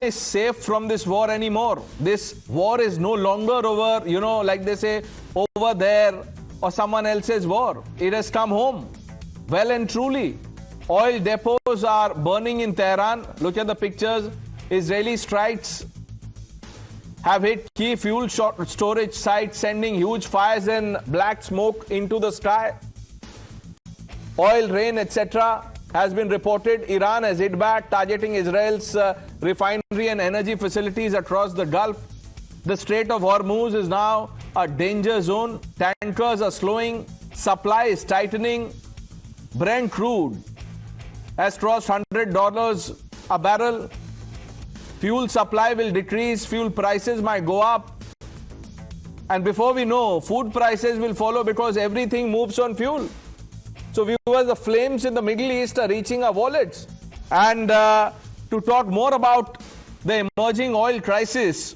is safe from this war anymore. This war is no longer over, like they say, over there or someone else's war. It has come home, well and truly. Oil depots are burning in Tehran. Look at the pictures. Israeli strikes have hit key fuel storage sites, sending huge fires and black smoke into the sky. Oil rain, etc. has been reported. Iran has hit back, targeting Israel's refinery and energy facilities across the Gulf. The Strait of Hormuz is now a danger zone. Tankers are slowing. Supply is tightening. Brent crude has crossed $100 a barrel. Fuel supply will decrease. Fuel prices might go up. And before we know, food prices will follow because everything moves on fuel. So viewers, the flames in the Middle East are reaching our wallets. And to talk more about the emerging oil crisis,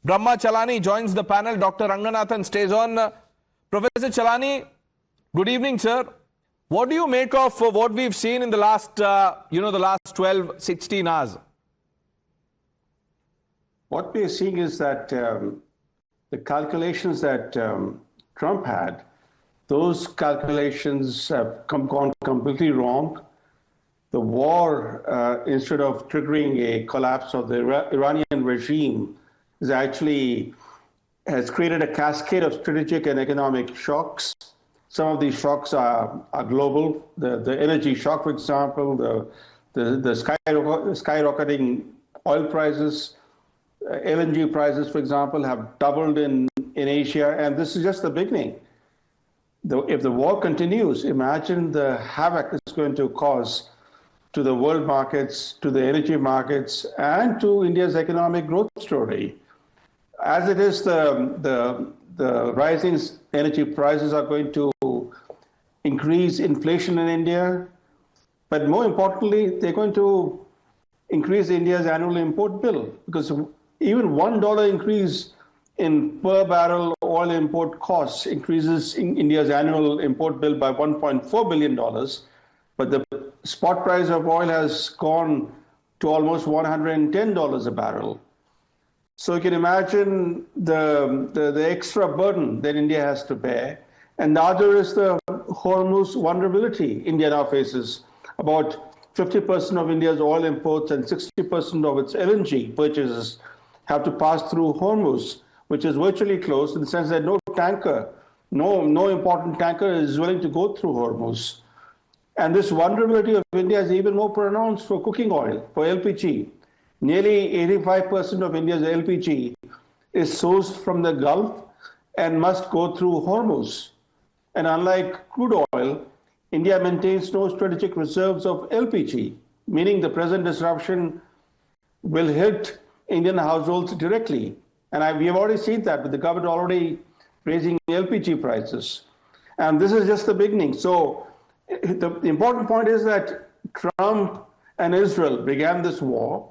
Brahma Chalani joins the panel. Dr. Ranganathan stays on. Professor Chalani, good evening, sir. What do you make of what we've seen in the last, the last 12, 16 hours? What we are seeing is that the calculations that Trump had, those calculations have gone completely wrong. The war, instead of triggering a collapse of the Iranian regime, has created a cascade of strategic and economic shocks. Some of these shocks are global. The energy shock, for example, the skyrocketing oil prices, LNG prices, for example, have doubled in Asia, and this is just the beginning. If the war continues, imagine the havoc it's going to cause to the world markets, to the energy markets, and to India's economic growth story. As it is, the rising energy prices are going to increase inflation in India, but more importantly, they're going to increase India's annual import bill, because even $1 increase in per barrel oil import costs increases in India's annual import bill by $1.4 billion, but the spot price of oil has gone to almost $110 a barrel. So you can imagine the extra burden that India has to bear. And the other is the Hormuz vulnerability India now faces. About 50% of India's oil imports and 60% of its LNG purchases have to pass through Hormuz, which is virtually closed in the sense that no important tanker is willing to go through Hormuz. And this vulnerability of India is even more pronounced for cooking oil, for LPG. Nearly 85% of India's LPG is sourced from the Gulf and must go through Hormuz. And unlike crude oil, India maintains no strategic reserves of LPG, meaning the present disruption will hit Indian households directly. And we have already seen that with the government already raising LPG prices. And this is just the beginning. So the important point is that Trump and Israel began this war,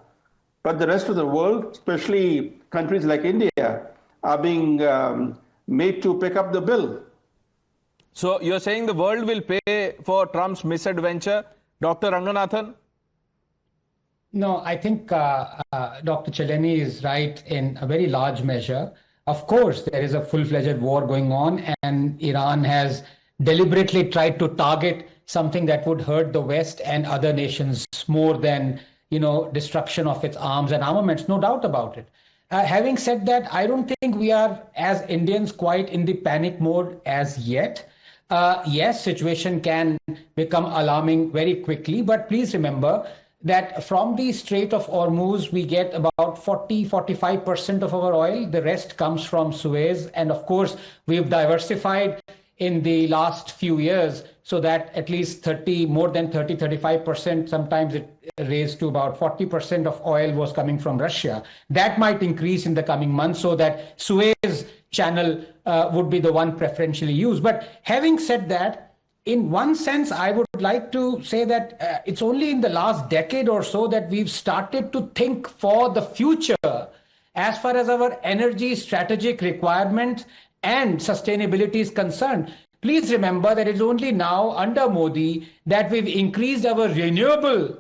but the rest of the world, especially countries like India, are being made to pick up the bill. So you're saying the world will pay for Trump's misadventure, Dr. Ranganathan? No, I think Dr. Chalani is right in a very large measure. Of course, there is a full-fledged war going on, and Iran has deliberately tried to target something that would hurt the West and other nations more than, destruction of its arms and armaments, no doubt about it. Having said that, I don't think we are, as Indians, quite in the panic mode as yet. Yes, situation can become alarming very quickly, but please remember that from the Strait of Hormuz, we get about 40-45% of our oil. The rest comes from Suez. And of course, we've diversified in the last few years so that at least 35%, sometimes it raised to about 40% of oil was coming from Russia. That might increase in the coming months so that Suez channel would be the one preferentially used. But having said that, in one sense, I would like to say that it's only in the last decade or so that we've started to think for the future as far as our energy strategic requirements and sustainability is concerned. Please remember that it's only now under Modi that we've increased our renewable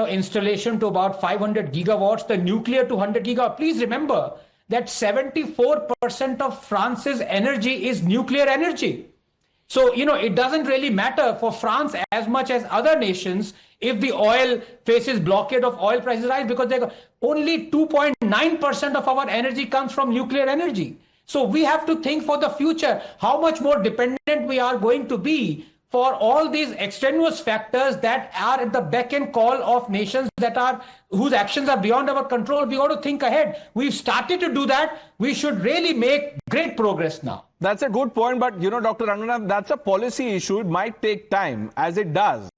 installation to about 500 gigawatts, the nuclear to 100 gigawatts. Please remember that 74% of France's energy is nuclear energy. So, it doesn't really matter for France as much as other nations if the oil faces blockade of oil prices rise, because only 2.9% of our energy comes from nuclear energy. So we have to think for the future how much more dependent we are going to be for all these extraneous factors that are at the beck and call of nations whose actions are beyond our control. We got to think ahead. We've started to do that. We should really make great progress now. That's a good point, but Dr. Ranganath, that's a policy issue. It might take time, as it does.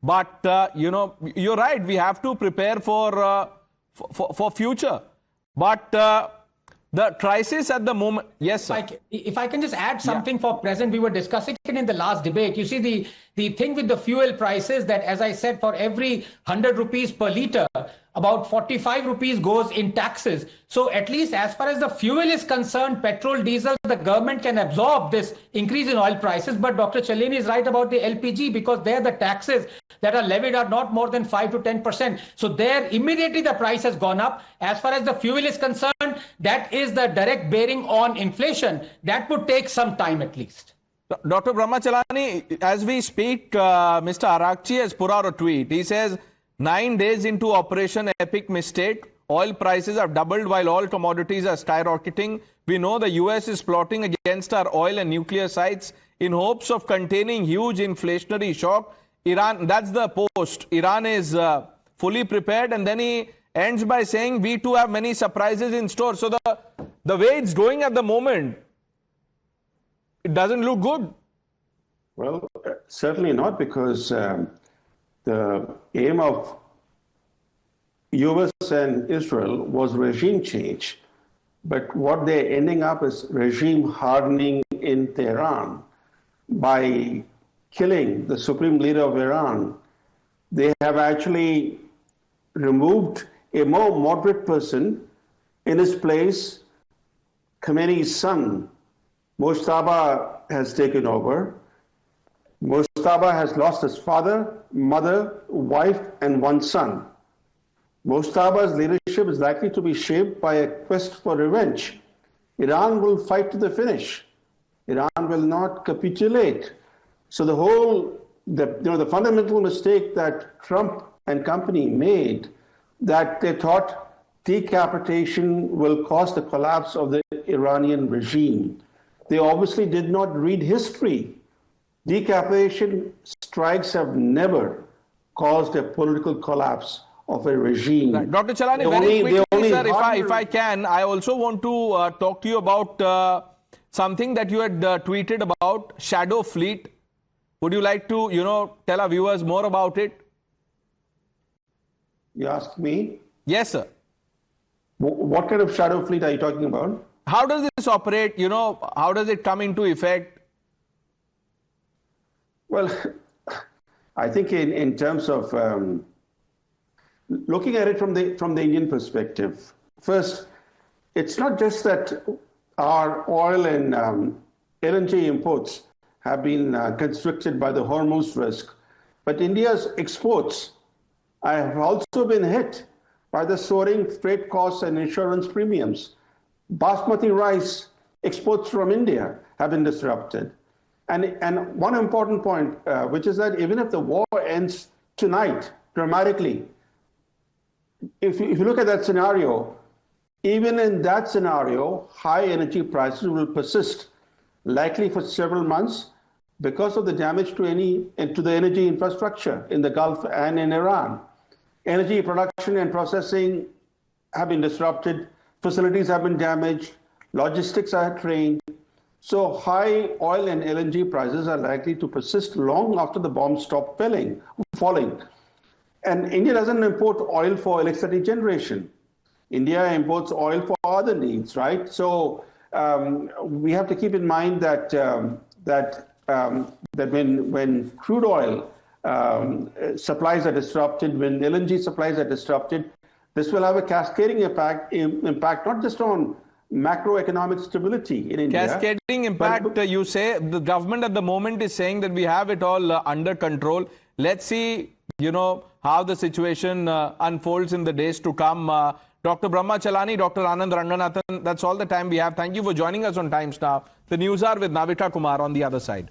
But you're right. We have to prepare for future. But the crisis at the moment, yes, sir. If I can just add something for present, we were discussing it in the last debate. You see, the thing with the fuel prices that, as I said, for every 100 rupees per litre, about 45 rupees goes in taxes. So at least as far as the fuel is concerned, petrol, diesel, the government can absorb this increase in oil prices. But Dr. Cheleni is right about the LPG, because there the taxes that are levied are not more than 5 to 10%. So there immediately the price has gone up. As far as the fuel is concerned, that is the direct bearing on inflation. That would take some time at least. Dr. Brahmachalani, as we speak, Mr. Arakchi has put out a tweet. He says, 9 days into Operation Epic Mistake, oil prices have doubled while all commodities are skyrocketing. We know the US is plotting against our oil and nuclear sites in hopes of containing huge inflationary shock. Iran, that's the post. Iran is fully prepared, and then he ends by saying we too have many surprises in store. So the way it's going at the moment, it doesn't look good. Well, certainly not, because the aim of US and Israel was regime change. But what they're ending up is regime hardening in Tehran by killing the supreme leader of Iran. They have actually removed a more moderate person. In his place, Khomeini's son, Mojtaba, has taken over. Mojtaba has lost his father, mother, wife, and one son. Mojtaba's leadership is likely to be shaped by a quest for revenge. Iran will fight to the finish. Iran will not capitulate. So the fundamental mistake that Trump and company made, that they thought decapitation will cause the collapse of the Iranian regime. They obviously did not read history. Decapitation strikes have never caused a political collapse of a regime. Right. Dr. Chelani, very quickly, sir, if I can, I also want to talk to you about something that you had tweeted about, Shadow Fleet. Would you like to, tell our viewers more about it? You asked me? Yes, sir. What kind of shadow fleet are you talking about? How does this operate? How does it come into effect? Well, I think in terms of looking at it from the Indian perspective, first, it's not just that our oil and LNG imports have been constricted by the Hormuz risk, but India's exports have also been hit by the soaring freight costs and insurance premiums. Basmati rice exports from India have been disrupted. And one important point, which is that even if the war ends tonight dramatically, if you look at that scenario, even in that scenario, high energy prices will persist, likely for several months, because of the damage to the energy infrastructure in the Gulf and in Iran. Energy production and processing have been disrupted, facilities have been damaged, logistics are strained. So high oil and LNG prices are likely to persist long after the bombs stop falling. And India doesn't import oil for electricity generation. India imports oil for other needs, right? So we have to keep in mind that when crude oil supplies are disrupted, when LNG supplies are disrupted, this will have a cascading impact not just on macroeconomic stability in India. Cascading impact, you say. The government at the moment is saying that we have it all under control. Let's see, how the situation unfolds in the days to come. Dr. Brahma Chalani, Dr. Anand Ranganathan, that's all the time we have. Thank you for joining us on Times Now. The news are with Navita Kumar on the other side.